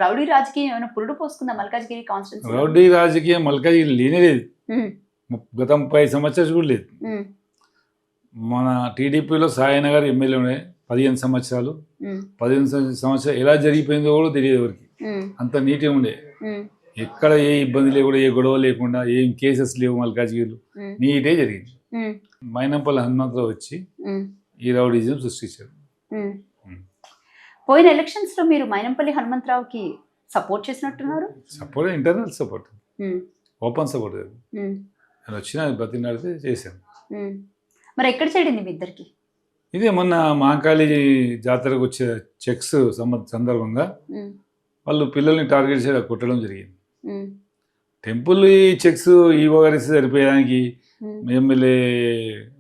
Rowdy రాజకీయం ఏమైనా పురుడు పోసుకుందా మల్కాజ్గిరి కాన్స్టిట్యున్సీ? రౌడీ రాజకీయం మల్కాజ్గిరి లేనే లేదు. గత 30 సంవత్సరాలు కూడా లేదు. మన టీడీపీలో సాయనగర్ ఎమ్మెల్యే ఉండే 15 సంవత్సరాలు. 15 సంవత్సరాలు ఎలా జరిగిపోయిందో కూడా తెలియదు ఎవరికి. అంత నీట్గా ఉండే, ఎక్కడ ఏ ఇబ్బంది లేకుండా, ఏ గొడవ లేకుండా, ఏం కేసెస్ లేవు. మల్కాజ్గిరిలో నీటే జరిగింది. మైనంపల్లి హనుమంతరావు వచ్చి ఈ రౌడీజం సృష్టించారు. పోయిన ఎలక్షన్స్ లో మీరు మైనంపల్లి హనుమంతరావుకి సపోర్ట్ చేసినట్టున్నారు. Support internal support, open support కాదు. ఆయన వచ్చిన బతినాడితే చేశాను. మరి ఎక్కడ చెడింది మీ ఇద్దరికి? ఇదే మొన్న మహాకాళి జాతరకు వచ్చే చెక్స్ సందర్భంగా వాళ్ళు పిల్లల్ని టార్గెట్ చేసి కొట్టడం జరిగింది. టెంపుల్ ఈ చెక్స్ ఈవో గారిస్తే సరిపోయేదానికి ఎమ్మెల్యే,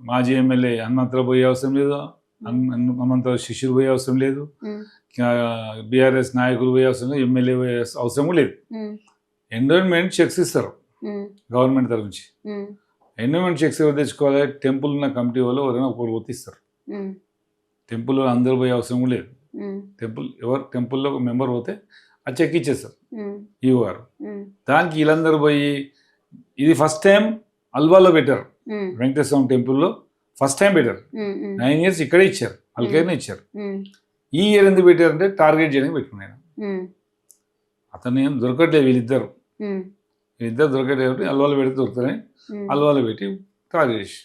మాజీ ఎమ్మెల్యే హనుమంతరావు పోయే అవసరం లేదు, హనుమంతరావు శిష్యులు పోయే అవసరం లేదు, బీఆర్ఎస్ నాయకులు పోయే అవసరం లేదు, ఎమ్మెల్యే పోయే అవసరం లేదు. ఎండోమెంట్ చెక్స్ ఇస్తారు గవర్నమెంట్ తరఫు నుంచి. ఎండోమెంట్ చెక్స్ ఎవరు తెచ్చుకోవాలి? టెంపుల్ ఉన్న కమిటీ వాళ్ళు ఎవరైనా ఒకరు పోతిస్తారు. టెంపుల్లో అందరూ పోయే అవసరం లేదు. టెంపుల్లో ఒక మెంబర్ పోతే ఆ చెక్ ఇచ్చేస్తారు ఈవో గారు. దానికి వీళ్ళందరూ పోయి, ఇది ఫస్ట్ టైం అల్వాలో పెట్టారు. వెంకటేశ్వర స్వామి టెంపుల్లో ఫస్ట్ టైం పెట్టారు. 9 years ఇక్కడే ఇచ్చారు, అల్కైనా ఇచ్చారు. ఈ ఇయర్ ఎందుకు పెట్టారంటే టార్గెట్ చేయడానికి పెట్టుకున్నాను. అతను ఏం దొరకట్లేదు, వీళ్ళిద్దరు దొరకట్లేదు. అల్వాలో పెడితే దొరుకుతారని అల్వాలో పెట్టి టార్గెట్ చేసి